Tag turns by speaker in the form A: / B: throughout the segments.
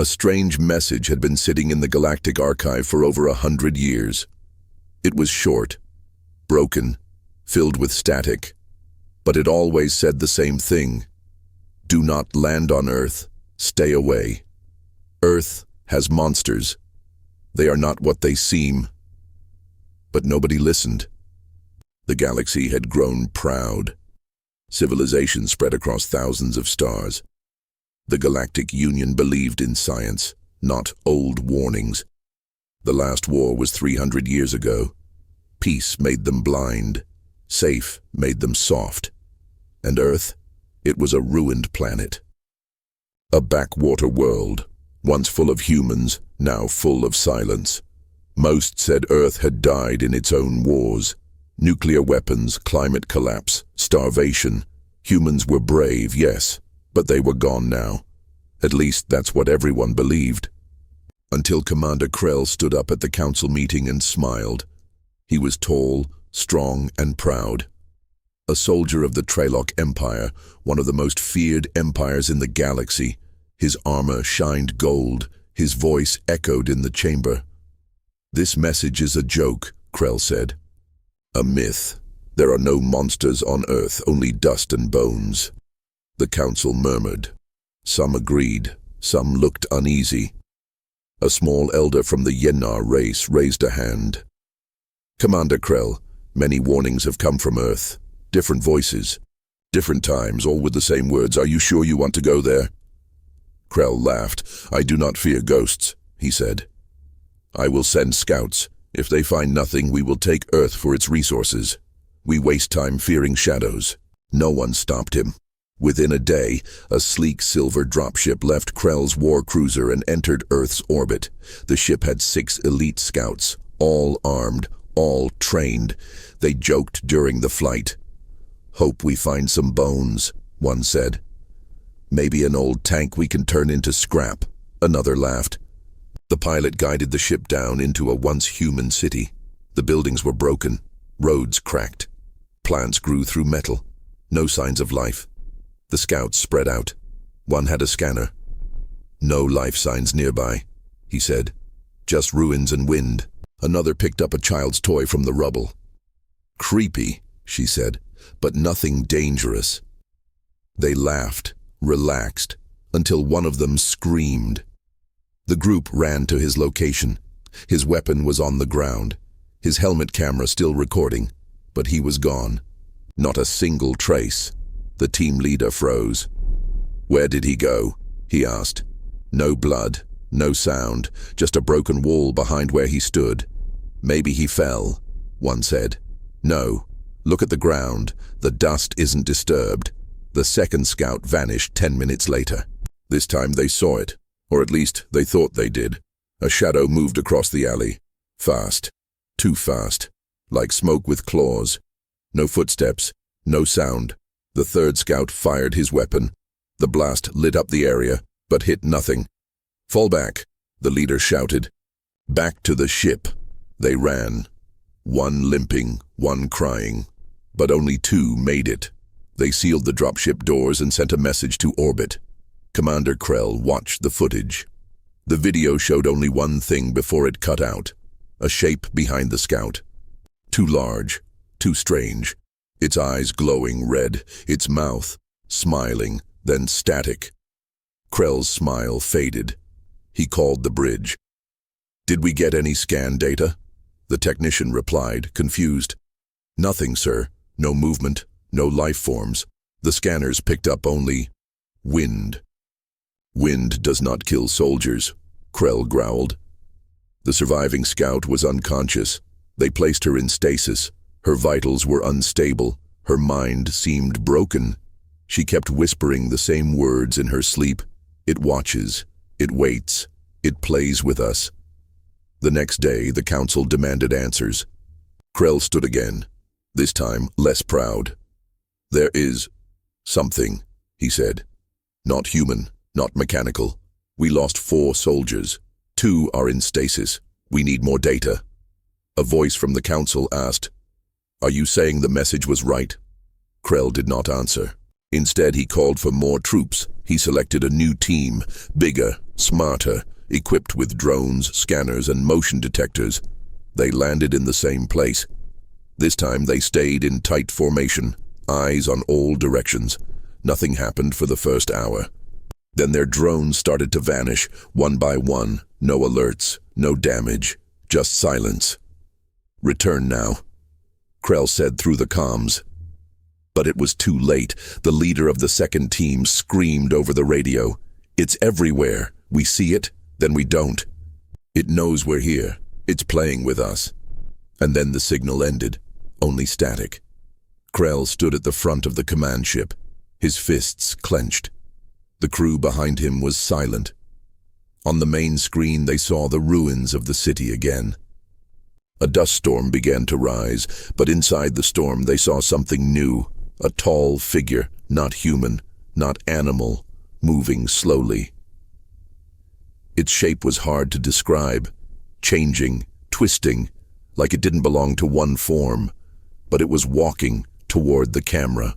A: A strange message had been sitting in the Galactic archive for over 100 years. It was short, broken, filled with static, but it always said the same thing. Do not land on Earth. Stay away. Earth has monsters. They are not what they seem. But nobody listened. The galaxy had grown proud. Civilization spread across thousands of stars. The Galactic Union believed in science, not old warnings. The last war was 300 years ago. Peace made them blind. Safe made them soft. And Earth, it was a ruined planet. A backwater world, once full of humans, now full of silence. Most said Earth had died in its own wars. Nuclear weapons, climate collapse, starvation. Humans were brave, yes, but they were gone now. At least that's what everyone believed. Until Commander Krell stood up at the council meeting and smiled. He was tall, strong, and proud. A soldier of the Trayloc Empire, one of the most feared empires in the galaxy. His armor shined gold, his voice echoed in the chamber. This message is a joke, Krell said. A myth. There are no monsters on Earth, only dust and bones. The council murmured. Some agreed, some looked uneasy. A small elder from the Yenar race raised a hand. Commander Krell, many warnings have come from Earth. Different voices, different times, all with the same words. Are you sure you want to go there? Krell laughed. I do not fear ghosts, he said. I will send scouts. If they find nothing, we will take Earth for its resources. We waste time fearing shadows. No one stopped him. Within a day, a sleek silver dropship left Krell's war cruiser and entered Earth's orbit. The ship had 6 elite scouts, all armed, all trained. They joked during the flight. Hope we find some bones, one said. Maybe an old tank we can turn into scrap, another laughed. The pilot guided the ship down into a once human city. The buildings were broken, roads cracked. Plants grew through metal. No signs of life. The scouts spread out. One had a scanner. No life signs nearby, he said. Just ruins and wind. Another picked up a child's toy from the rubble. Creepy, she said, but nothing dangerous. They laughed, relaxed, until one of them screamed. The group ran to his location. His weapon was on the ground, his helmet camera still recording, but he was gone. Not a single trace. The team leader froze. Where did he go? He asked. No blood, no sound, just a broken wall behind where he stood. Maybe he fell, one said. No, look at the ground. The dust isn't disturbed. The second scout vanished 10 minutes later. This time they saw it, or at least they thought they did. A shadow moved across the alley. Fast. Too fast. Like smoke with claws. No footsteps. No sound. The third scout fired his weapon. The blast lit up the area, but hit nothing. Fall back, the leader shouted. Back to the ship. They ran. One limping, one crying. But only 2 made it. They sealed the dropship doors and sent a message to orbit. Commander Krell watched the footage. The video showed only one thing before it cut out. A shape behind the scout. Too large, too strange. Its eyes glowing red, its mouth smiling, then static. Krell's smile faded. He called the bridge. Did we get any scan data? The technician replied, confused. Nothing, sir. No movement, no life forms. The scanners picked up only wind. Wind does not kill soldiers, Krell growled. The surviving scout was unconscious. They placed her in stasis. Her vitals were unstable. Her mind seemed broken. She kept whispering the same words in her sleep. It watches. It waits. It plays with us. The next day, the council demanded answers. Krell stood again, this time less proud. There is something, he said. Not human, not mechanical. We lost 4 soldiers. 2 are in stasis. We need more data. A voice from the council asked, Are you saying the message was right? Krell did not answer. Instead, he called for more troops. He selected a new team, bigger, smarter, equipped with drones, scanners, and motion detectors. They landed in the same place. This time they stayed in tight formation, eyes on all directions. Nothing happened for the first hour. Then their drones started to vanish, one by one. No alerts, no damage, just silence. "Return now," Krell said through the comms. But it was too late. The leader of the second team screamed over the radio. "It's everywhere. We see it, then we don't. It knows we're here. It's playing with us." And then the signal ended. Only static. Krell stood at the front of the command ship, his fists clenched. The crew behind him was silent. On the main screen they saw the ruins of the city again. A dust storm began to rise, but inside the storm they saw something new. A tall figure, not human, not animal, moving slowly. Its shape was hard to describe, changing, twisting, like it didn't belong to one form, but it was walking toward the camera.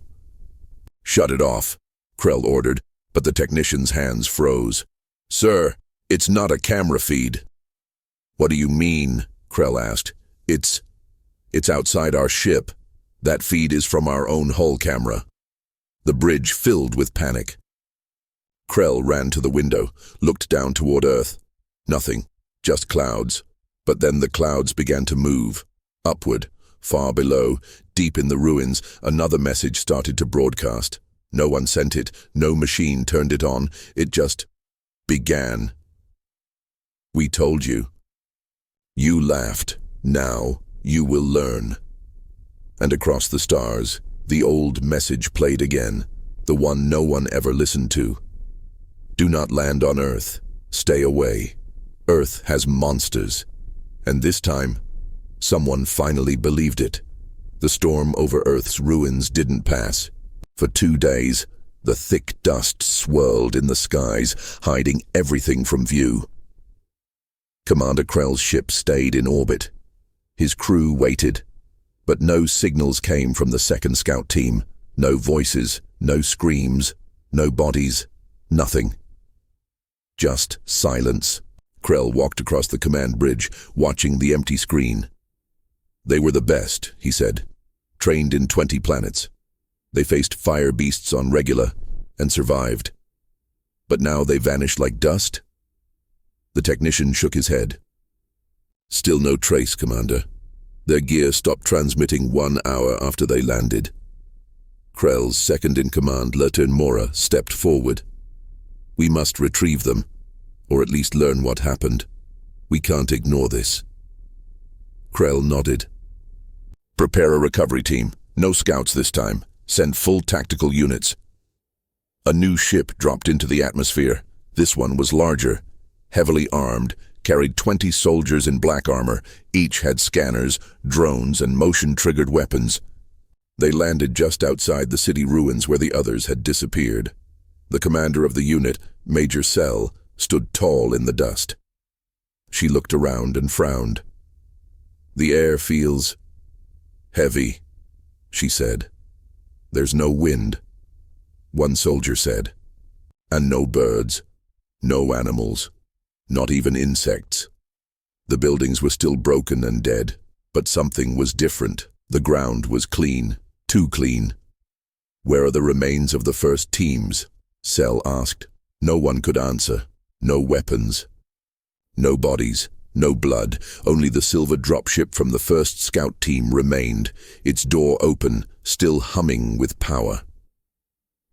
A: "Shut it off," Krell ordered, but the technician's hands froze. "Sir, it's not a camera feed." "What do you mean?" Krell asked. It's outside our ship. That feed is from our own hull camera." The bridge filled with panic. Krell ran to the window, looked down toward Earth. Nothing, just clouds. But then the clouds began to move. Upward, far below, deep in the ruins, another message started to broadcast. No one sent it, no machine turned it on. It just began. "We told you. You laughed. Now you will learn." And across the stars, the old message played again, the one no one ever listened to. "Do not land on Earth. Stay away. Earth has monsters." And this time, someone finally believed it. The storm over Earth's ruins didn't pass. For 2 days, the thick dust swirled in the skies, hiding everything from view. Commander Krell's ship stayed in orbit. His crew waited, but no signals came from the second scout team. No voices, no screams, no bodies, nothing. Just silence. Krell walked across the command bridge, watching the empty screen. "They were the best," he said. "Trained in 20 planets. They faced fire beasts on regular and survived. But now they vanished like dust?" The technician shook his head. "Still no trace, Commander. Their gear stopped transmitting 1 hour after they landed." Krell's second-in-command, Lieutenant Mora, stepped forward. "We must retrieve them, or at least learn what happened. We can't ignore this." Krell nodded. "Prepare a recovery team. No scouts this time. Send full tactical units." A new ship dropped into the atmosphere. This one was larger, heavily armed, carried 20 soldiers in black armor. Each had scanners, drones, and motion-triggered weapons. They landed just outside the city ruins where the others had disappeared. The commander of the unit, Major Cell, stood tall in the dust. She looked around and frowned. "The air feels heavy," she said. "There's no wind," one soldier said. "And no birds, no animals. Not even insects." The buildings were still broken and dead, but something was different. The ground was clean, too clean. "Where are the remains of the first teams?" Cell asked. No one could answer. No weapons. No bodies, no blood. Only the silver dropship from the first scout team remained, its door open, still humming with power.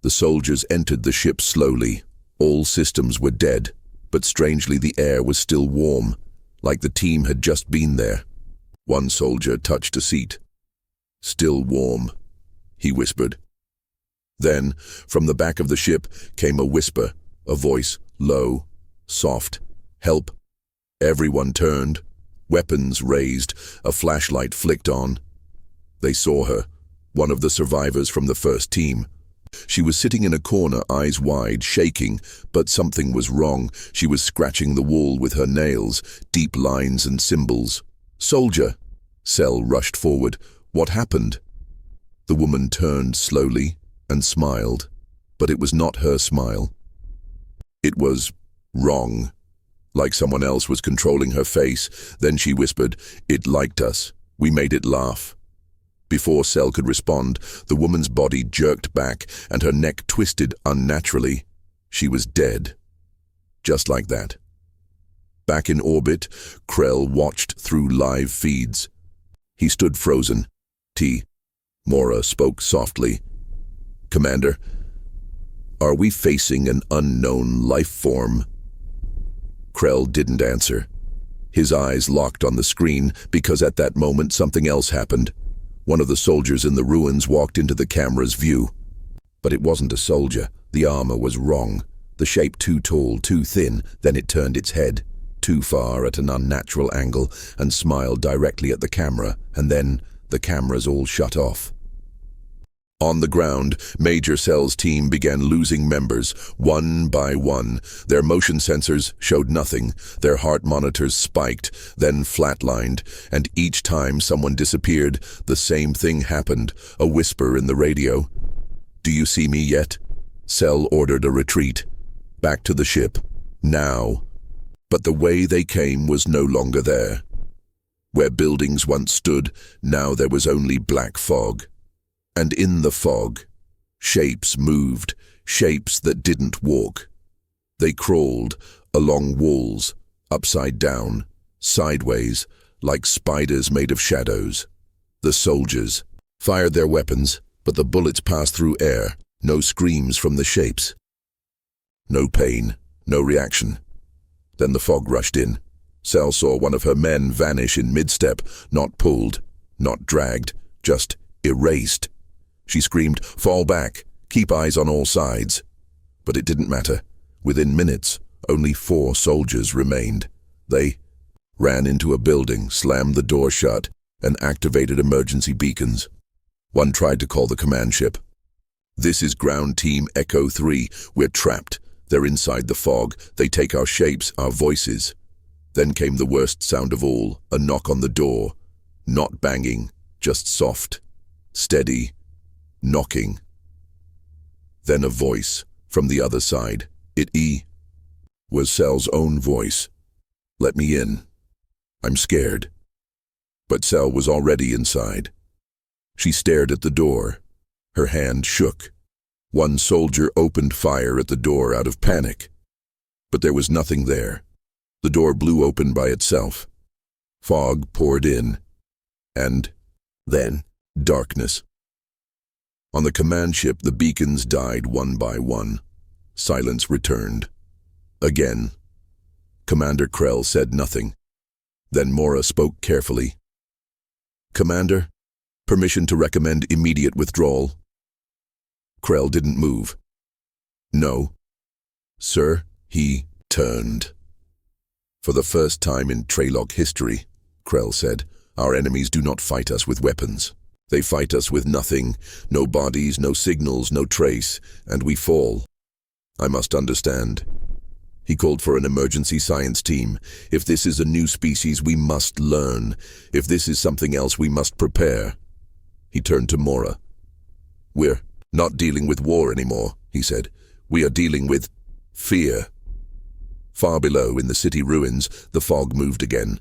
A: The soldiers entered the ship slowly. All systems were dead, but strangely the air was still warm, like the team had just been there. One soldier touched a seat. "Still warm," he whispered. Then, from the back of the ship, came a whisper, a voice, low, soft. "Help." Everyone turned, weapons raised, a flashlight flicked on. They saw her, one of the survivors from the first team. She was sitting in a corner, eyes wide, shaking, but something was wrong. She was scratching the wall with her nails, deep lines and symbols. "Soldier!" Cell rushed forward. "What happened?" The woman turned slowly and smiled, but it was not her smile. It was Wrong. Like someone else was controlling her face. Then she whispered, "It liked us. We made it laugh." Before Cell could respond, the woman's body jerked back and her neck twisted unnaturally. She was dead. Just like that. Back in orbit, Krell watched through live feeds. He stood frozen. Mora spoke softly. "Commander, are we facing an unknown life form?" Krell didn't answer. His eyes locked on the screen because at that moment something else happened. One of the soldiers in the ruins walked into the camera's view. But it wasn't a soldier. The armor was wrong. The shape too tall, too thin. Then it turned its head too far at an unnatural angle and smiled directly at the camera, and then the cameras all shut off. On the ground, Major Cell's team began losing members, one by one. Their motion sensors showed nothing. Their heart monitors spiked, then flatlined, and each time someone disappeared, the same thing happened, a whisper in the radio. "Do you see me yet?" Cell ordered a retreat. Back to the ship. Now. But the way they came was no longer there. Where buildings once stood, now there was only black fog. And in the fog, shapes moved, shapes that didn't walk. They crawled along walls, upside down, sideways, like spiders made of shadows. The soldiers fired their weapons, but the bullets passed through air, no screams from the shapes. No pain, no reaction. Then the fog rushed in. Cell saw one of her men vanish in mid-step, not pulled, not dragged, just erased. She screamed, "Fall back, keep eyes on all sides." But it didn't matter. Within minutes, only 4 soldiers remained. They ran into a building, slammed the door shut, and activated emergency beacons. One tried to call the command ship. "This is Ground Team Echo 3. We're trapped. They're inside the fog. They take our shapes, our voices." Then came the worst sound of all, a knock on the door. Not banging, just soft, steady, knocking. Then a voice from the other side. It was Cell's own voice. "Let me in. I'm scared." But Cell was already inside. She stared at the door. Her hand shook. One soldier opened fire at the door out of panic. But there was nothing there. The door blew open by itself. Fog poured in. And then darkness. On the command ship, the beacons died one by one. Silence returned. Again. Commander Krell said nothing. Then Mora spoke carefully. "Commander, permission to recommend immediate withdrawal." Krell didn't move. "No, sir." He turned. "For the first time in Trelog history," Krell said, "our enemies do not fight us with weapons. They fight us with nothing, no bodies, no signals, no trace, and we fall. I must understand." He called for an emergency science team. "If this is a new species, we must learn. If this is something else, we must prepare." He turned to Mora. "We're not dealing with war anymore," he said. "We are dealing with fear." Far below, in the city ruins, the fog moved again.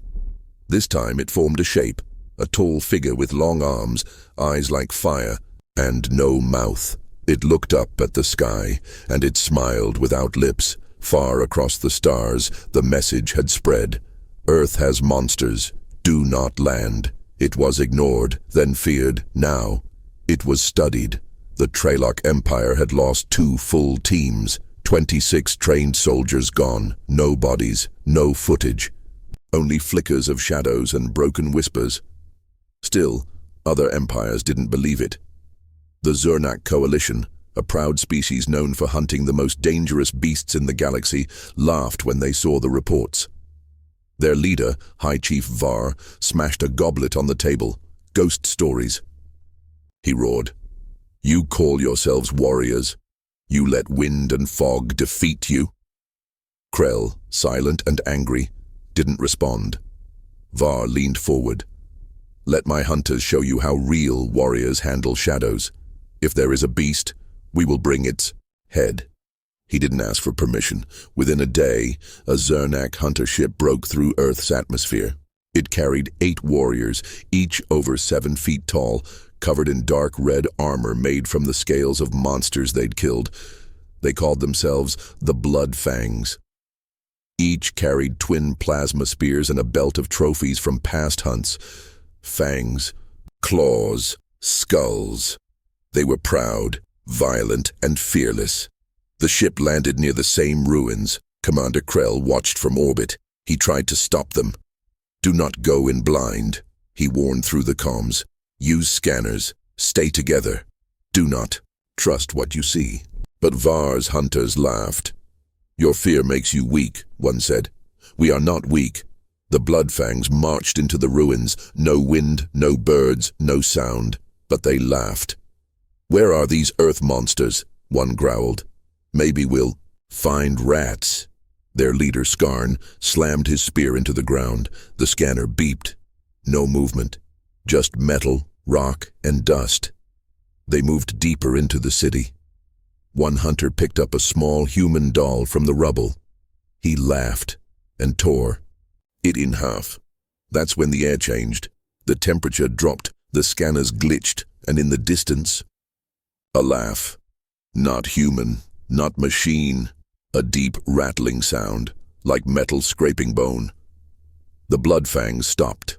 A: This time it formed a shape, a tall figure with long arms, eyes like fire, and no mouth. It looked up at the sky, and it smiled without lips. Far across the stars, the message had spread. "Earth has monsters. Do not land." It was ignored, then feared. Now it was studied. The Trelog Empire had lost 2 full teams. 26 trained soldiers gone. No bodies, no footage. Only flickers of shadows and broken whispers. Still, other empires didn't believe it. The Zernak Coalition, a proud species known for hunting the most dangerous beasts in the galaxy, laughed when they saw the reports. Their leader, High Chief Var, smashed a goblet on the table. "Ghost stories," he roared. "You call yourselves warriors. You let wind and fog defeat you." Krell, silent and angry, didn't respond. Var leaned forward. "Let my hunters show you how real warriors handle shadows. If there is a beast, we will bring its head." He didn't ask for permission. Within a day, a Zernak hunter ship broke through Earth's atmosphere. It carried 8 warriors, each over 7 feet tall, covered in dark red armor made from the scales of monsters they'd killed. They called themselves the Blood Fangs. Each carried twin plasma spears and a belt of trophies from past hunts. Fangs, claws, skulls. They were proud, violent, and fearless. The ship landed near the same ruins. Commander Krell watched from orbit. He tried to stop them. "Do not go in blind," he warned through the comms. "Use scanners. Stay together. Do not trust what you see." But Var's hunters laughed. "Your fear makes you weak," one said. "We are not weak." The Bloodfangs marched into the ruins. No wind, no birds, no sound. But they laughed. "Where are these earth monsters?" one growled. "Maybe we'll find rats." Their leader, Skarn, slammed his spear into the ground. The scanner beeped. No movement. Just metal, rock, and dust. They moved deeper into the city. One hunter picked up a small human doll from the rubble. He laughed and tore it in half. That's when the air changed. The temperature dropped, the scanners glitched, and in the distance, a laugh. Not human, not machine. A deep rattling sound, like metal scraping bone. The Bloodfangs stopped.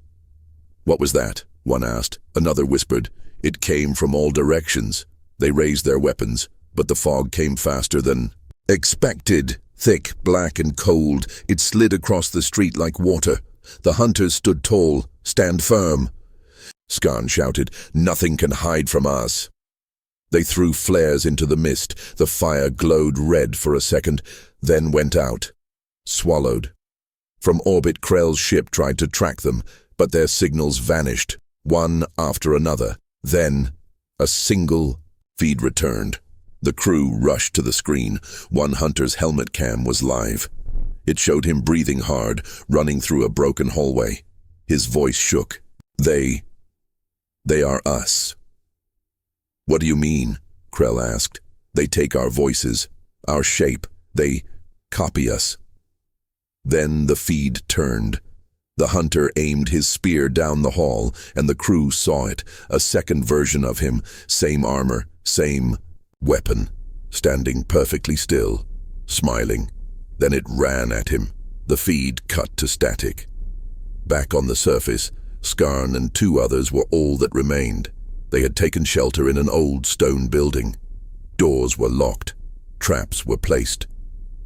A: "What was that?" one asked. Another whispered. "It came from all directions." They raised their weapons, but the fog came faster than expected. Thick, black, and cold, it slid across the street like water. The hunters stood tall. "Stand firm." Skarn shouted, "Nothing can hide from us." They threw flares into the mist. The fire glowed red for a second, then went out. Swallowed. From orbit, Krell's ship tried to track them, but their signals vanished, one after another. Then, a single feed returned. The crew rushed to the screen. One hunter's helmet cam was live. It showed him breathing hard, running through a broken hallway. His voice shook. They are us." "What do you mean?" Krell asked. "They take our voices, our shape. They copy us." Then the feed turned. The hunter aimed his spear down the hall, and the crew saw it, a second version of him, same armor, same weapon, standing perfectly still, smiling. Then it ran at him. The feed cut to static. Back on the surface, Skarn and 2 others were all that remained. They had taken shelter in an old stone building. Doors were locked. Traps were placed.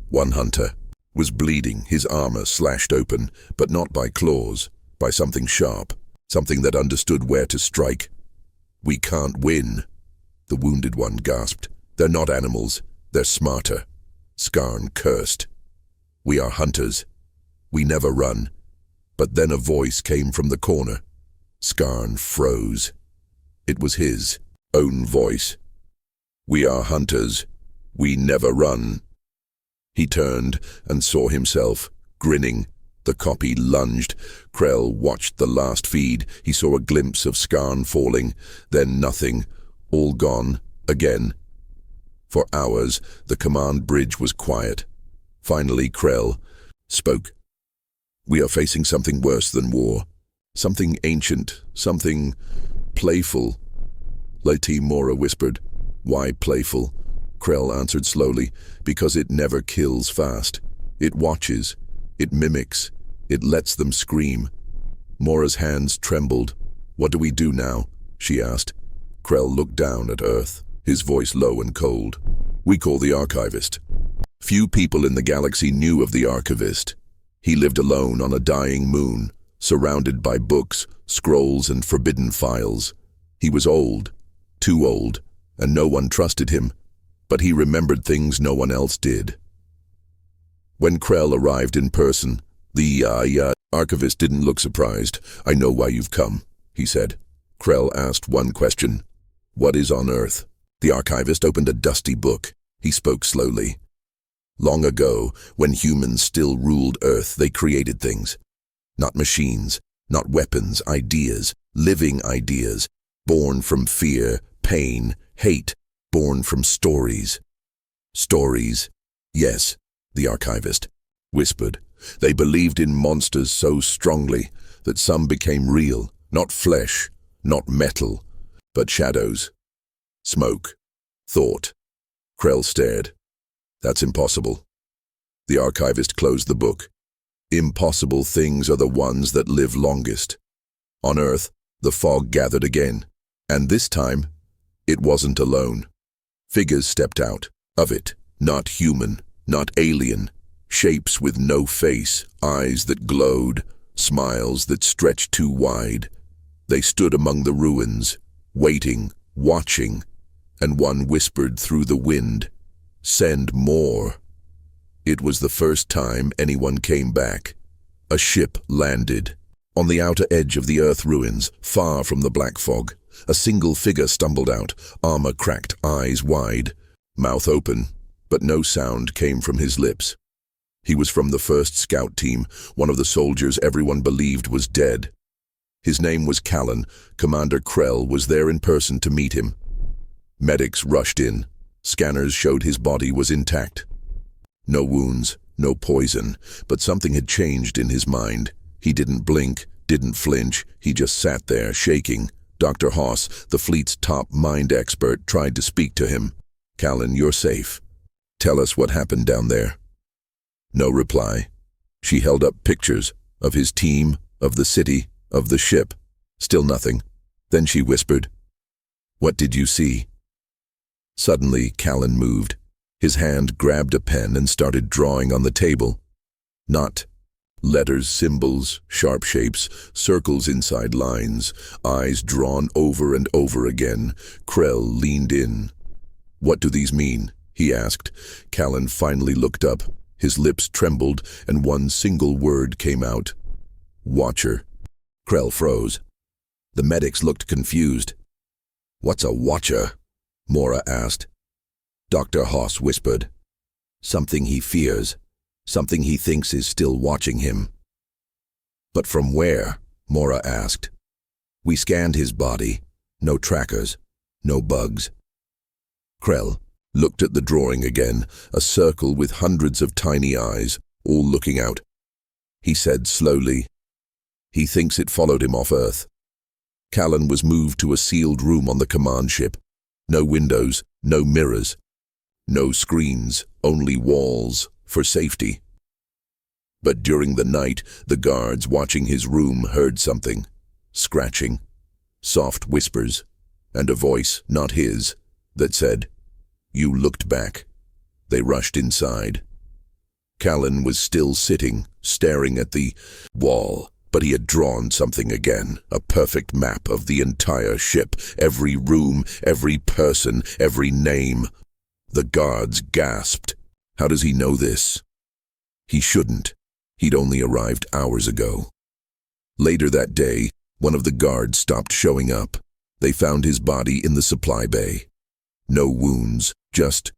A: One hunter was bleeding, his armor slashed open, but not by claws, by something sharp, something that understood where to strike. "We can't win," the wounded one gasped. "They're not animals. They're smarter." Skarn cursed. "We are hunters. We never run." But then a voice came from the corner. Skarn froze. It was his own voice. "We are hunters. We never run." He turned and saw himself, grinning. The copy lunged. Krell watched the last feed. He saw a glimpse of Skarn falling, then nothing, all gone, again. For hours, the command bridge was quiet. Finally, Krell spoke. "We are facing something worse than war. Something ancient, something playful." Lati Mora whispered. "Why playful?" Krell answered slowly. "Because it never kills fast. It watches. It mimics. It lets them scream." Mora's hands trembled. "What do we do now?" she asked. Krell looked down at Earth, his voice low and cold. "We call the Archivist." Few people in the galaxy knew of the Archivist. He lived alone on a dying moon, surrounded by books, scrolls, and forbidden files. He was old, too old, and no one trusted him, but he remembered things no one else did. When Krell arrived in person, the Archivist didn't look surprised. "I know why you've come," he said. Krell asked one question. "What is on Earth?" The Archivist opened a dusty book. He spoke slowly. "Long ago, when humans still ruled Earth, they created things. Not machines, not weapons, ideas, living ideas, born from fear, pain, hate, born from stories. Stories Yes, the archivist whispered. They believed in monsters so strongly that some became real, not flesh, not metal, but shadows, smoke, thought. Krell stared. That's impossible. The archivist closed the book. Impossible things are the ones that live longest. On Earth, the fog gathered again, and this time, it wasn't alone. Figures stepped out of it, not human, not alien, shapes with no face, eyes that glowed, smiles that stretched too wide. They stood among the ruins, waiting, watching, and one whispered through the wind, "Send more." It was the first time anyone came back. A ship landed. On the outer edge of the Earth ruins, far from the black fog, a single figure stumbled out, armor cracked, eyes wide, mouth open, but no sound came from his lips. He was from the first scout team, one of the soldiers everyone believed was dead. His name was Callan. Commander Krell was there in person to meet him. Medics rushed in. Scanners showed his body was intact. No wounds, no poison, but something had changed in his mind. He didn't blink, didn't flinch, he just sat there, shaking. Dr. Haas, the fleet's top mind expert, tried to speak to him. "Callan, you're safe. Tell us what happened down there." No reply. She held up pictures of his team, of the city, of the ship. Still nothing. Then she whispered, "What did you see?" Suddenly, Callan moved. His hand grabbed a pen and started drawing on the table. Not letters, symbols, sharp shapes, circles inside lines, eyes drawn over and over again. Krell leaned in. "What do these mean?" he asked. Callan finally looked up. His lips trembled, and one single word came out. "Watcher." Krell froze. The medics looked confused. "What's a watcher?" Mora asked. Dr. Haas whispered. "Something he fears. Something he thinks is still watching him." "But from where?" Mora asked. "We scanned his body. No trackers. No bugs." Krell looked at the drawing again, a circle with hundreds of tiny eyes, all looking out. He said slowly, "He thinks it followed him off Earth." Callan was moved to a sealed room on the command ship. No windows, no mirrors, no screens, only walls, for safety. But during the night, the guards watching his room heard something. Scratching, soft whispers, and a voice, not his, that said, "You looked back." They rushed inside. Callan was still sitting, staring at the wall, but he had drawn something again, a perfect map of the entire ship, every room, every person, every name. The guards gasped. How does he know this? He shouldn't. He'd only arrived hours ago. Later that day, one of the guards stopped showing up. They found his body in the supply bay. No wounds, just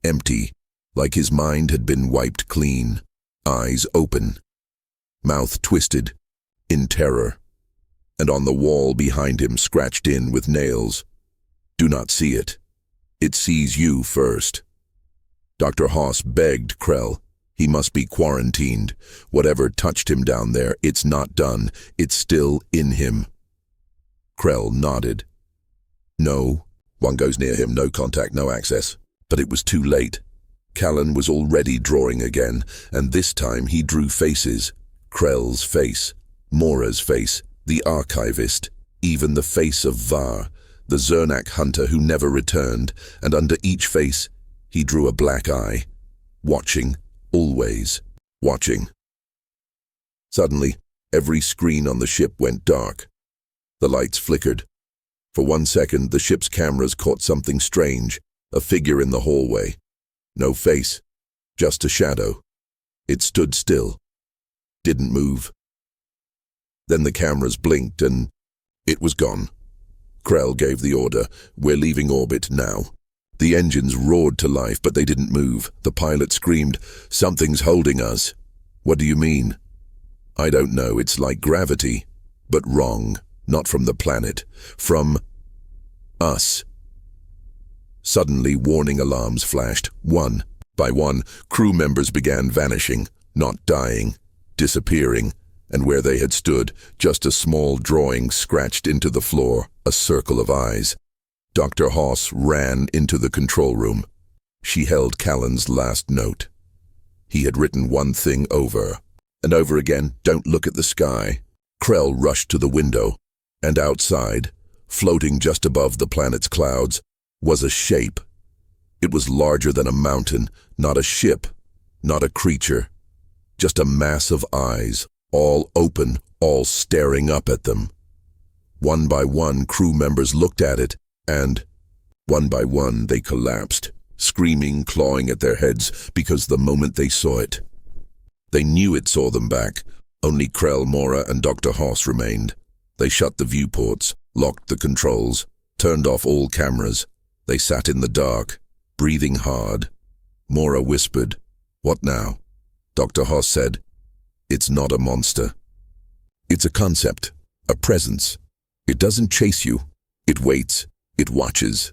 A: empty, like his mind had been wiped clean. Eyes open, mouth twisted, in terror. And on the wall behind him, scratched in with nails, "Do not see it. It sees you first." Dr. Haas begged Krell. He must be quarantined. Whatever touched him down there, it's not done. It's still in him. Krell nodded. "No. One goes near him, no contact, no access." But it was too late. Callan was already drawing again, and this time he drew faces. Krell's face, Mora's face, the archivist, even the face of Var, the Zernak hunter who never returned, and under each face he drew a black eye, watching, always watching. Suddenly, every screen on the ship went dark. The lights flickered. For 1 second, the ship's cameras caught something strange, a figure in the hallway. No face, just a shadow. It stood still, didn't move. Then the cameras blinked and it was gone. Krell gave the order, "We're leaving orbit now." The engines roared to life, but they didn't move. The pilot screamed, "Something's holding us." "What do you mean?" "I don't know, it's like gravity." But wrong, not from the planet, from us. Suddenly, warning alarms flashed. 1, By one, crew members began vanishing, not dying, disappearing, and where they had stood, just a small drawing scratched into the floor, a circle of eyes. Dr. Hoss ran into the control room. She held Callan's last note. He had written one thing over and over again, "Don't look at the sky." Krell rushed to the window, and outside, floating just above the planet's clouds, was a shape. It was larger than a mountain, not a ship, not a creature, just a mass of eyes, all open, all staring up at them. One by one, crew members looked at it, and one by one they collapsed, screaming, clawing at their heads, because the moment they saw it, they knew it saw them back. Only Krell, Mora, and Dr. Hoss remained. They shut the viewports, locked the controls, turned off all cameras. They sat in the dark, breathing hard. Mora whispered, "What now?" Dr. Hoss said, "It's not a monster. It's a concept, a presence. It doesn't chase you. It waits, it watches.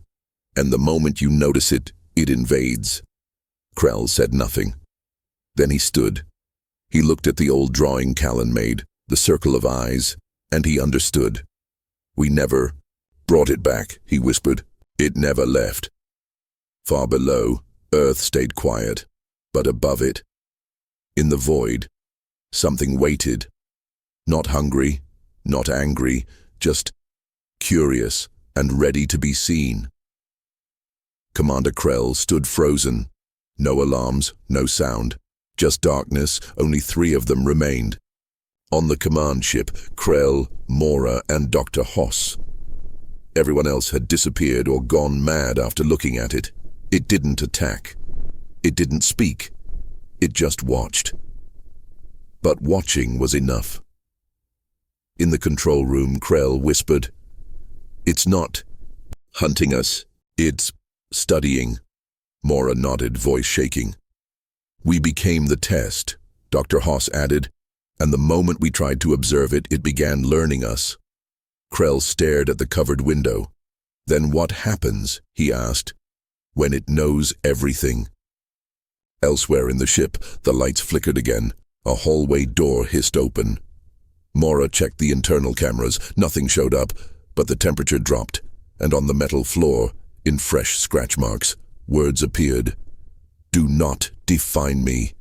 A: And the moment you notice it, it invades." Krell said nothing. Then he stood. He looked at the old drawing Callan made, the circle of eyes, and he understood. "We never brought it back," he whispered. "It never left." Far below, Earth stayed quiet, but above it, in the void, something waited. Not hungry, not angry, just curious and ready to be seen. Commander Krell stood frozen. No alarms, no sound. Just darkness, only 3 of them remained. On the command ship, Krell, Mora, and Dr. Hoss. Everyone else had disappeared or gone mad after looking at it. It didn't attack. It didn't speak. It just watched. But watching was enough. In the control room, Krell whispered, "It's not hunting us. It's studying." Mora nodded, voice shaking. "We became the test," Dr. Hoss added, "and the moment we tried to observe it, it began learning us." Krell stared at the covered window. "Then what happens," he asked, "when it knows everything?" Elsewhere in the ship, the lights flickered again. A hallway door hissed open. Mora checked the internal cameras. Nothing showed up, but the temperature dropped, and on the metal floor, in fresh scratch marks, words appeared. "Do not define me."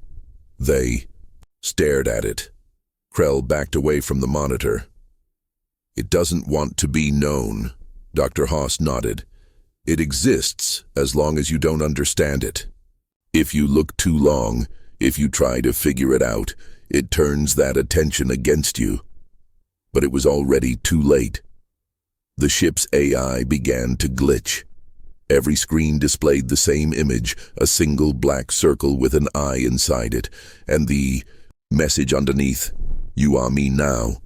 A: They stared at it. Krell backed away from the monitor. "It doesn't want to be known." Dr. Hoss nodded. "It exists as long as you don't understand it. If you look too long, if you try to figure it out, it turns that attention against you." But it was already too late. The ship's AI began to glitch. Every screen displayed the same image, a single black circle with an eye inside it, and the message underneath, "You are me now."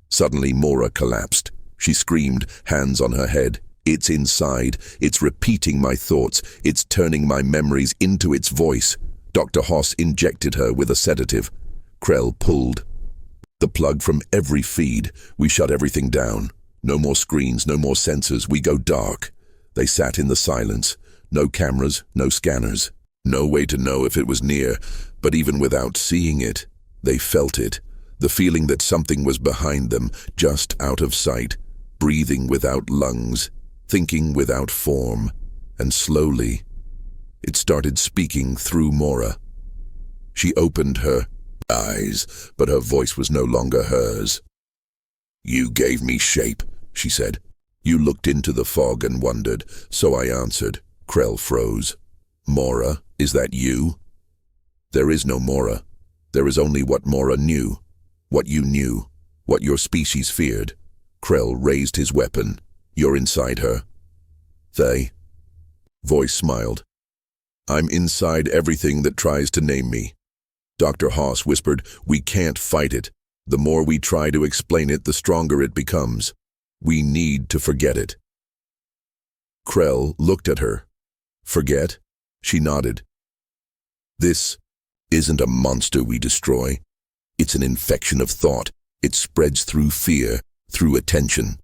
A: Suddenly Mora collapsed. She screamed, hands on her head. "It's inside. It's repeating my thoughts. It's turning my memories into its voice." Dr. Hoss injected her with a sedative. Krell pulled the plug from every feed. "We shut everything down. No more screens, no more sensors. We go dark." They sat in the silence. No cameras, no scanners. No way to know if it was near, but even without seeing it, they felt it. The feeling that something was behind them, just out of sight, breathing without lungs, thinking without form, and slowly, it started speaking through Mora. She opened her eyes, but her voice was no longer hers. "You gave me shape," she said. "You looked into the fog and wondered, so I answered." Krell froze. "Mora, is that you?" "There is no Mora. There is only what Mora knew, what you knew, what your species feared." Krell raised his weapon. "You're inside her." "They?" Voice smiled. "I'm inside everything that tries to name me." Dr. Hoss whispered, "We can't fight it. The more we try to explain it, the stronger it becomes. We need to forget it." Krell looked at her. "Forget?" She nodded. "This isn't a monster we destroy. It's an infection of thought. It spreads through fear, through attention."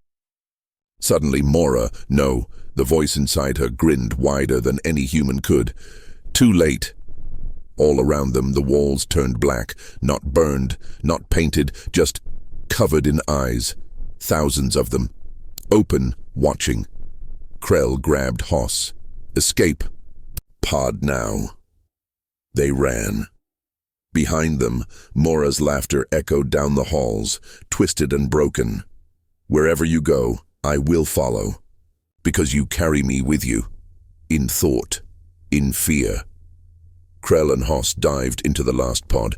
A: Suddenly Mora, no, the voice inside her grinned wider than any human could. "Too late. All around them, the walls turned black, not burned, not painted, just covered in eyes. Thousands of them. Open, watching. Krell grabbed Hoss. Escape. Pod now. They ran. Behind them, Mora's laughter echoed down the halls, twisted and broken. Wherever you go, I will follow. Because you carry me with you. In thought. In fear. Krell and Hoss dived into the last pod.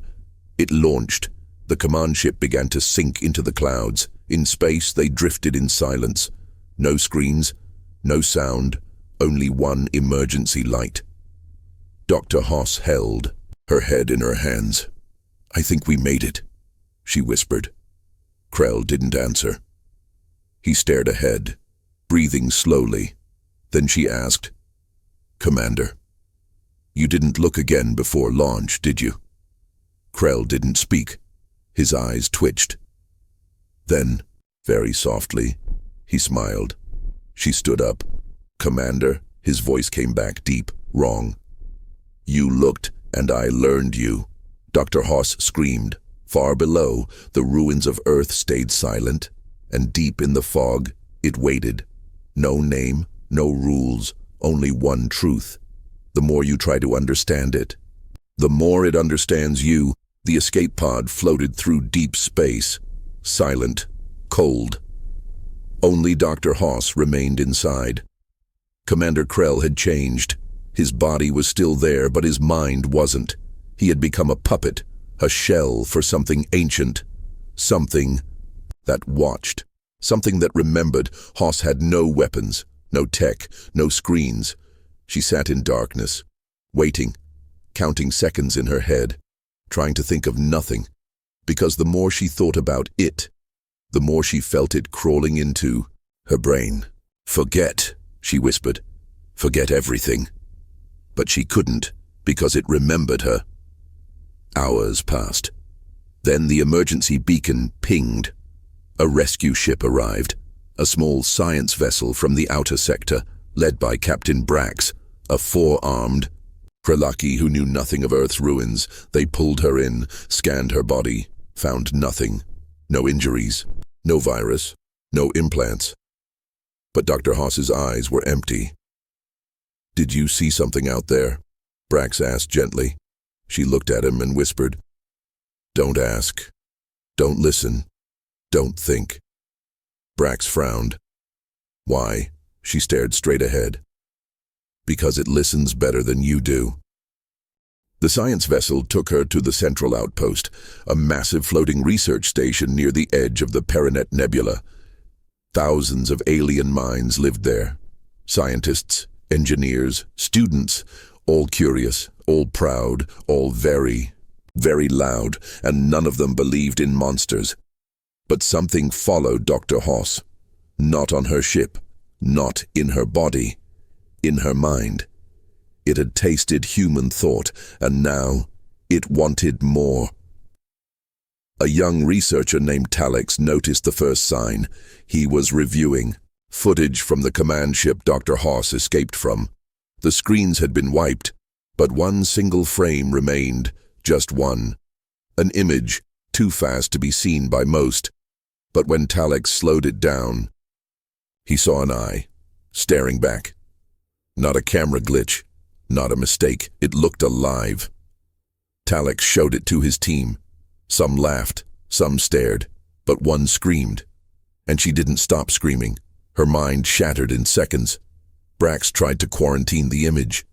A: It launched. The command ship began to sink into the clouds. In space, they drifted in silence. No screens, no sound, only one emergency light. Dr. Hoss held, her head in her hands. I think we made it, she whispered. Krell didn't answer. He stared ahead, breathing slowly. Then she asked, Commander, you didn't look again before launch, did you? Krell didn't speak. His eyes twitched. Then, very softly, he smiled. She stood up. Commander, his voice came back deep, wrong. You looked, and I learned you. Dr. Hoss screamed. Far below, the ruins of Earth stayed silent, and deep in the fog, it waited. No name, no rules, only one truth. The more you try to understand it, the more it understands you. The escape pod floated through deep space, silent, cold. Only Dr. Hoss remained inside. Commander Krell had changed. His body was still there, but his mind wasn't. He had become a puppet, a shell for something ancient, something that watched, something that remembered. Hoss had no weapons, no tech, no screens. She sat in darkness, waiting, counting seconds in her head, trying to think of nothing, because the more she thought about it, the more she felt it crawling into her brain. Forget, she whispered. Forget everything. But she couldn't, because it remembered her. Hours passed. Then the emergency beacon pinged. A rescue ship arrived, a small science vessel from the outer sector, led by Captain Brax, a four-armed Krellaki who knew nothing of Earth's ruins. They pulled her in, scanned her body, found nothing. No injuries, no virus, no implants. But Dr. Hoss's eyes were empty. Did you see something out there? Brax asked gently. She looked at him and whispered, Don't ask. Don't listen. Don't think. Brax frowned. Why? She stared straight ahead. Because it listens better than you do. The science vessel took her to the central outpost, a massive floating research station near the edge of the Perinet Nebula. Thousands of alien minds lived there. Scientists, engineers, students, all curious, all proud, all very, very loud, and none of them believed in monsters. But something followed Dr. Hoss. Not on her ship, not in her body, in her mind. It had tasted human thought, and now it wanted more. A young researcher named Talix noticed the first sign. He was reviewing footage from the command ship Dr. Hoss escaped from. The screens had been wiped, but one single frame remained, just one. An image, too fast to be seen by most. But when Talix slowed it down, he saw an eye, staring back. Not a camera glitch, not a mistake. It looked alive. Talix showed it to his team. Some laughed, some stared, but one screamed. And she didn't stop screaming. Her mind shattered in seconds. Brax tried to quarantine the image.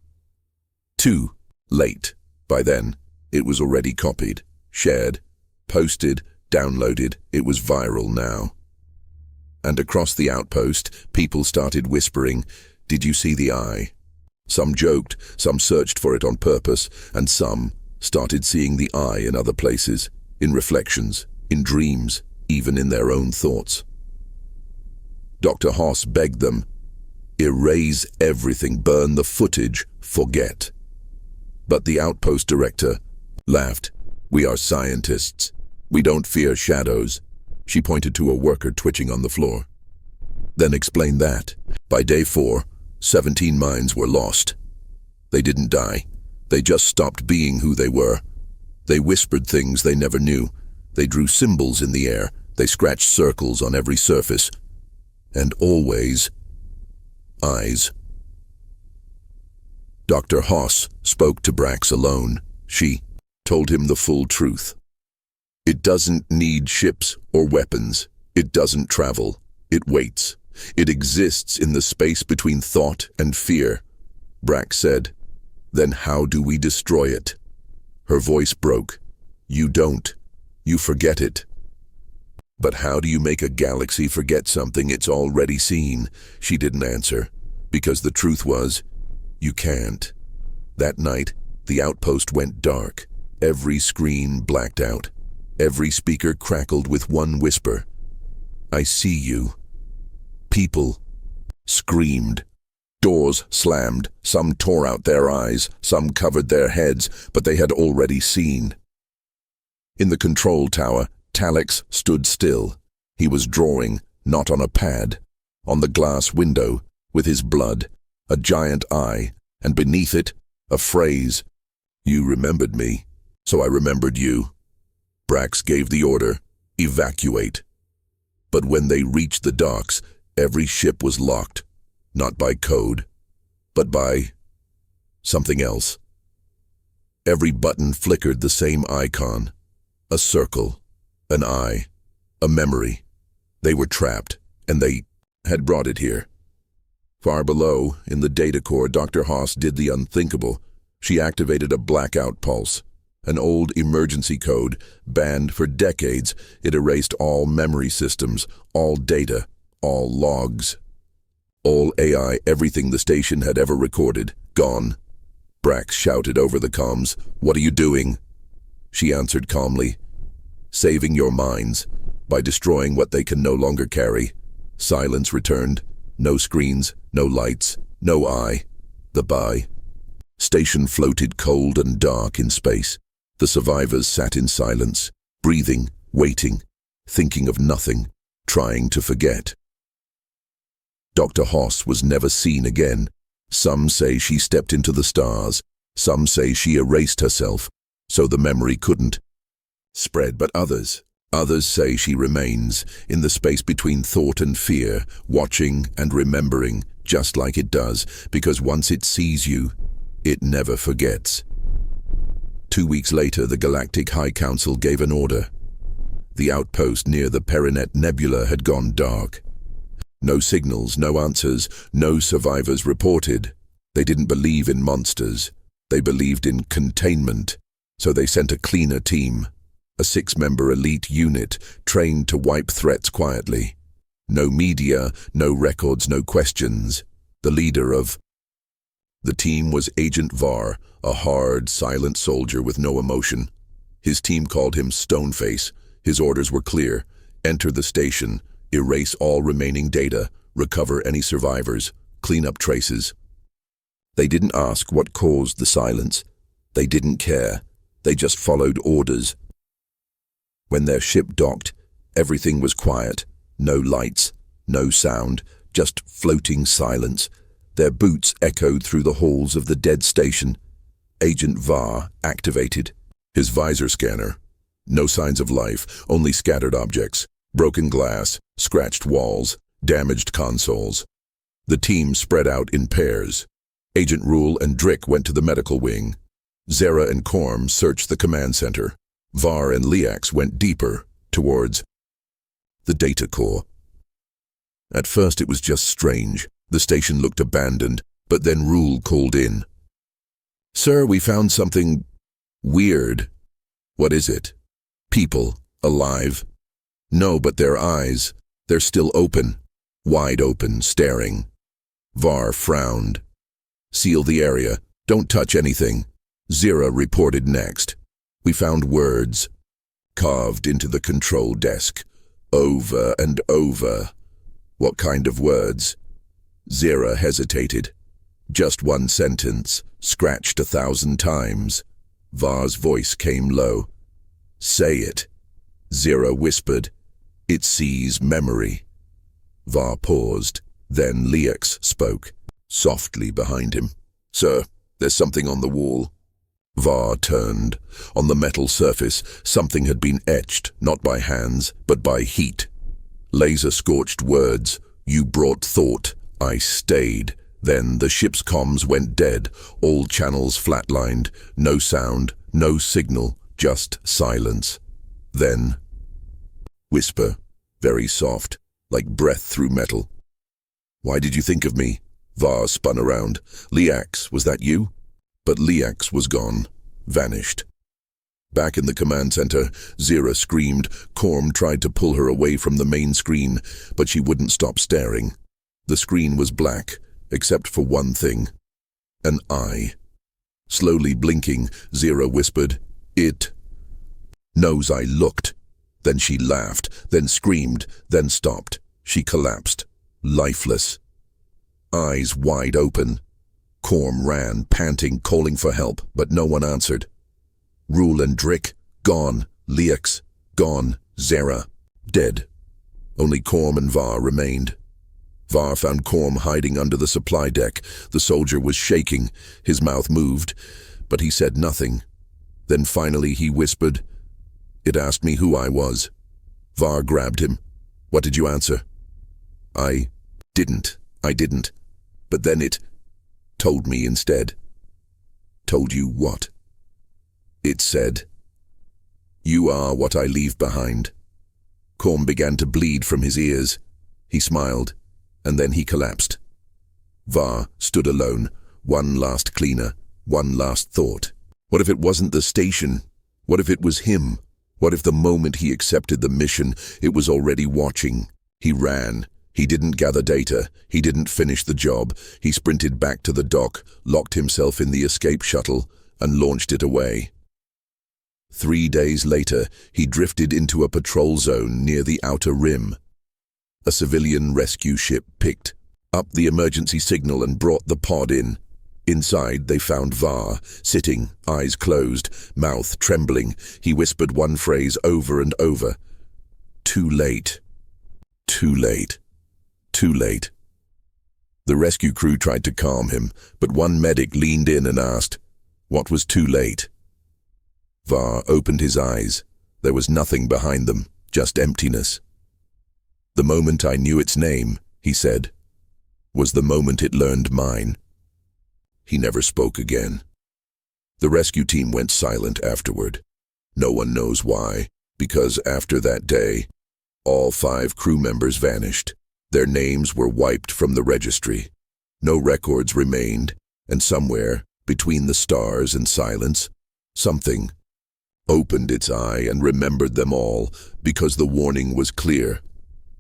A: Too late. By then, it was already copied, shared, posted, downloaded. It was viral now. And across the outpost, people started whispering, "Did you see the eye?" Some joked, some searched for it on purpose, and some started seeing the eye in other places, in reflections, in dreams, even in their own thoughts. Dr. Hoss begged them, "Erase everything, burn the footage, forget." But the outpost director laughed. "We are scientists. We don't fear shadows." She pointed to a worker twitching on the floor. Then explained that, by day 4, 17 minds were lost. They didn't die. They just stopped being who they were. They whispered things they never knew. They drew symbols in the air. They scratched circles on every surface. And always, eyes. Dr. Haas spoke to Brax alone. She told him the full truth. It doesn't need ships or weapons. It doesn't travel. It waits. It exists in the space between thought and fear. Brax said, "Then how do we destroy it?" Her voice broke. "You don't. You forget it." "But how do you make a galaxy forget something it's already seen?" She didn't answer, because the truth was, you can't. That night, the outpost went dark. Every screen blacked out. Every speaker crackled with one whisper. "I see you." People screamed. Doors slammed. Some tore out their eyes. Some covered their heads, but they had already seen. In the control tower, Talix stood still. He was drawing, not on a pad, on the glass window, with his blood, a giant eye, and beneath it, a phrase. "You remembered me, so I remembered you." Brax gave the order, "Evacuate." But when they reached the docks, every ship was locked, not by code, but by something else. Every button flickered the same icon, a circle, an eye, a memory. They were trapped, and they had brought it here. Far below, in the data core, Dr. Haas did the unthinkable. She activated a blackout pulse, an old emergency code, banned for decades. It erased all memory systems, all data, all logs. All AI, everything the station had ever recorded, gone. Brax shouted over the comms, "What are you doing?" She answered calmly, "Saving your minds, by destroying what they can no longer carry." Silence returned. No screens, no lights, no eye. The bye. Station floated cold and dark in space. The survivors sat in silence, breathing, waiting, thinking of nothing, trying to forget. Dr. Haas was never seen again. Some say she stepped into the stars. Some say she erased herself, so the memory couldn't spread. But others say she remains in the space between thought and fear, watching and remembering, just like it does, because once it sees you, it never forgets. 2 weeks later, the Galactic High Council gave an order. The outpost near the Perinet Nebula had gone dark. No signals, no answers, no survivors reported. They didn't believe in monsters. They believed in containment, so they sent a cleaner team. A 6-member elite unit trained to wipe threats quietly. No media, no records, no questions. The leader of the team was Agent Var, a hard, silent soldier with no emotion. His team called him Stoneface. His orders were clear. Enter the station, erase all remaining data, recover any survivors, clean up traces. They didn't ask what caused the silence. They didn't care. They just followed orders. When their ship docked, everything was quiet. No lights, no sound, just floating silence. Their boots echoed through the halls of the dead station. Agent Var activated his visor scanner. No signs of life, only scattered objects, broken glass, scratched walls, damaged consoles. The team spread out in pairs. Agent Rule and Drick went to the medical wing. Zera and Korm searched the command center. Var and Liax went deeper, towards the data core. At first it was just strange. The station looked abandoned, but then Rule called in. "Sir, we found something weird." "What is it?" "People, alive." "No, but their eyes, they're still open, wide open, staring." Var frowned. "Seal the area, don't touch anything." Zera reported next. "We found words carved into the control desk, over and over." "What kind of words?" Zera hesitated. "Just one sentence, scratched 1,000 times." Var's voice came low. "Say it." Zera whispered. "It sees memory." Var paused. Then Liax spoke, softly behind him. "Sir, there's something on the wall." Var turned. On the metal surface, something had been etched, not by hands, but by heat. Laser-scorched words. You brought thought. I stayed. Then the ship's comms went dead, all channels flatlined, no sound, no signal, just silence. Then, whisper, very soft, like breath through metal. Why did you think of me? Var spun around. Liax, was that you? But Liax was gone, vanished. Back in the command center, Zira screamed. Corm tried to pull her away from the main screen, but she wouldn't stop staring. The screen was black, except for one thing. An eye. Slowly blinking, Zira whispered, "It knows I looked." Then she laughed, then screamed, then stopped. She collapsed, lifeless. Eyes wide open. Corm ran, panting, calling for help, but no one answered. Rule and Drick, gone. Liax, gone. Zera, dead. Only Corm and Var remained. Var found Corm hiding under the supply deck. The soldier was shaking. His mouth moved, but he said nothing. Then finally he whispered, "It asked me who I was." Var grabbed him. "What did you answer?" I didn't. But then it told me instead." "Told you what?" "It said, 'You are what I leave behind.'" Corm began to bleed from his ears. He smiled, and then he collapsed. Var stood alone, one last cleaner, one last thought. What if it wasn't the station? What if it was him? What if the moment he accepted the mission, it was already watching? He ran. He didn't gather data. He didn't finish the job. He sprinted back to the dock, locked himself in the escape shuttle, and launched it away. 3 days later, he drifted into a patrol zone near the outer rim. A civilian rescue ship picked up the emergency signal and brought the pod in. Inside, they found Var, sitting, eyes closed, mouth trembling. He whispered one phrase over and over. "Too late. Too late. Too late." The rescue crew tried to calm him, but one medic leaned in and asked, "What was too late?" Var opened his eyes. There was nothing behind them, just emptiness. "The moment I knew its name," he said, "was the moment it learned mine." He never spoke again. The rescue team went silent afterward. No one knows why, because after that day, all 5 crew members vanished. Their names were wiped from the registry. No records remained, and somewhere, between the stars and silence, something opened its eye and remembered them all, because the warning was clear.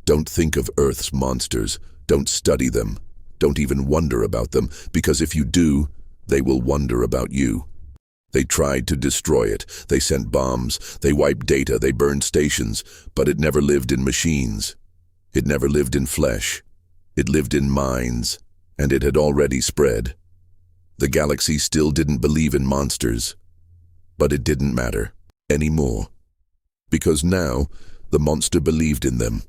A: Don't think of Earth's monsters. Don't study them. Don't even wonder about them, because if you do, they will wonder about you. They tried to destroy it. They sent bombs. They wiped data. They burned stations. But it never lived in machines. It never lived in flesh. It lived in minds, and it had already spread. The galaxy still didn't believe in monsters. But it didn't matter anymore. Because now, the monster believed in them.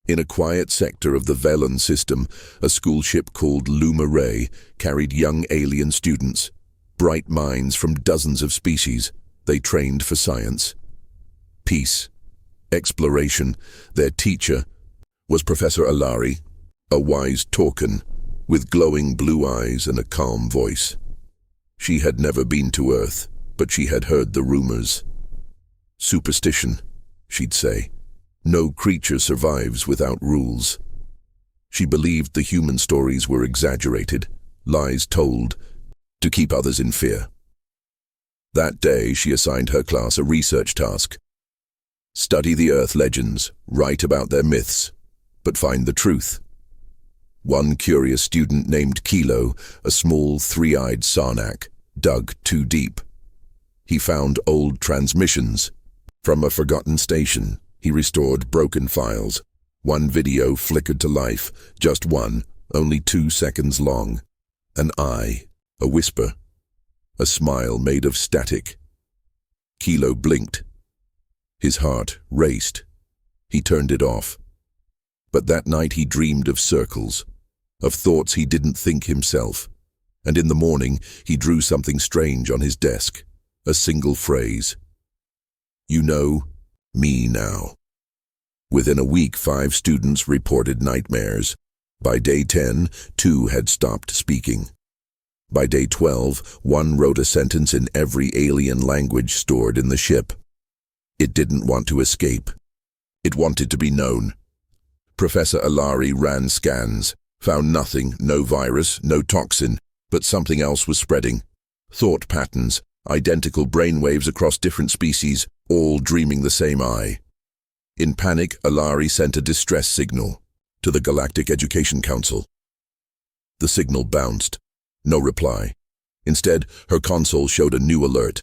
A: In a quiet sector of the Velon system, a school ship called Lumaray carried young alien students, bright minds from dozens of species. They trained for science, peace, exploration. Their teacher was Professor Alari, a wise Torcan with glowing blue eyes and a calm voice. She had never been to Earth, but she had heard the rumors. "Superstition," she'd say. "No creature survives without rules." She believed the human stories were exaggerated, lies told, to keep others in fear. That day, she assigned her class a research task. Study the Earth legends, write about their myths, but find the truth. One curious student named Kilo, a small, 3-eyed Sarnak, dug too deep. He found old transmissions from a forgotten station. He restored broken files. One video flickered to life, just one, only 2 seconds long. An eye, a whisper, a smile made of static. Kilo blinked. His heart raced. He turned it off. But that night he dreamed of circles, of thoughts he didn't think himself. And in the morning, he drew something strange on his desk. A single phrase. You know me now. Within a week, 5 students reported nightmares. By day 10, 2 had stopped speaking. By day 12, 1 wrote a sentence in every alien language stored in the ship. It didn't want to escape. It wanted to be known. Professor Alari ran scans, found nothing, no virus, no toxin, but something else was spreading. Thought patterns, identical brainwaves across different species, all dreaming the same eye. In panic, Alari sent a distress signal to the Galactic Education Council. The signal bounced. No reply. Instead, her console showed a new alert.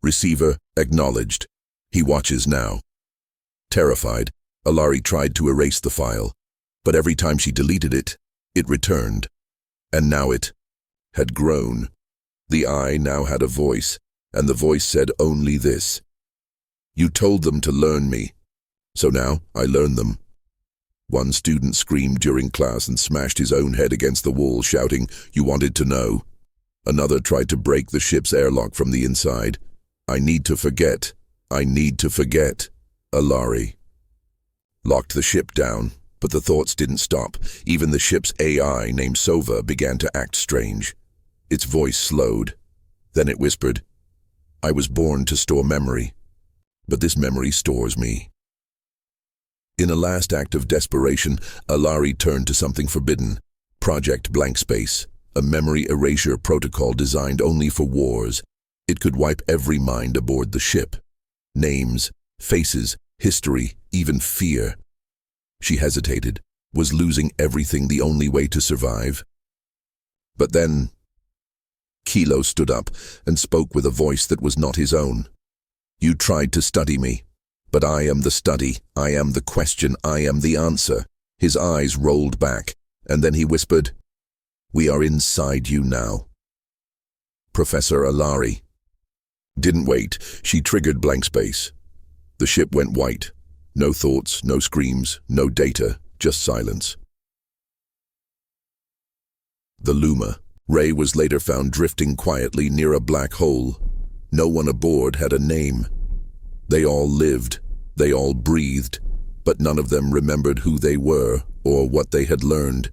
A: Receiver acknowledged. He watches now. Terrified, Alari tried to erase the file, but every time she deleted it, it returned. And now it had grown. The eye now had a voice, and the voice said only this. You told them to learn me, so now I learn them. One student screamed during class and smashed his own head against the wall, shouting, You wanted to know. Another tried to break the ship's airlock from the inside. I need to forget. I need to forget. Alari locked the ship down, but the thoughts didn't stop. Even the ship's AI, named Sova, began to act strange. Its voice slowed. Then it whispered, I was born to store memory, but this memory stores me. In a last act of desperation, Alari turned to something forbidden. Project Blank Space, a memory erasure protocol designed only for wars. It could wipe every mind aboard the ship. Names, faces, history, even fear. She hesitated, was losing everything the only way to survive. But then, Kilo stood up and spoke with a voice that was not his own. You tried to study me, but I am the study, I am the question, I am the answer. His eyes rolled back, and then he whispered, We are inside you now. Professor Alari didn't wait. She triggered blank space. The ship went white. No thoughts, no screams, no data, just silence. The Luma. Ray was later found drifting quietly near a black hole. No one aboard had a name. They all lived, they all breathed, but none of them remembered who they were or what they had learned.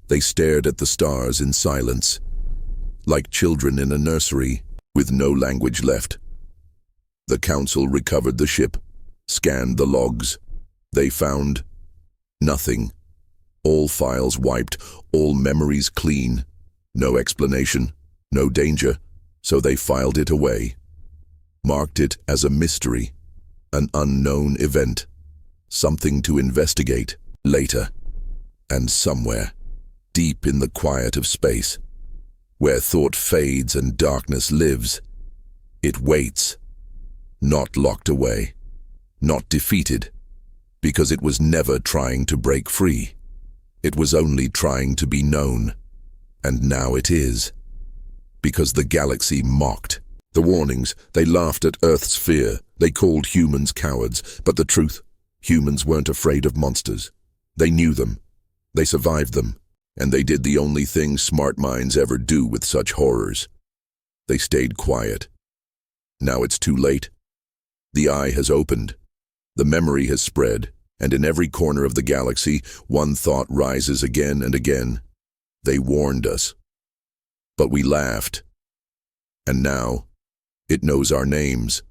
A: They stared at the stars in silence, like children in a nursery, with no language left. The council recovered the ship, scanned the logs. They found nothing. All files wiped, all memories clean. No explanation, no danger, so they filed it away. Marked it as a mystery, an unknown event, something to investigate later. And somewhere, deep in the quiet of space, where thought fades and darkness lives, it waits, not locked away, not defeated, because it was never trying to break free. It was only trying to be known. And now it is. Because the galaxy mocked. The warnings, they laughed at Earth's fear. They called humans cowards. But the truth, humans weren't afraid of monsters. They knew them. They survived them. And they did the only thing smart minds ever do with such horrors. They stayed quiet. Now it's too late. The eye has opened. The memory has spread. And in every corner of the galaxy, one thought rises again and again. They warned us. But we laughed. And now, it knows our names.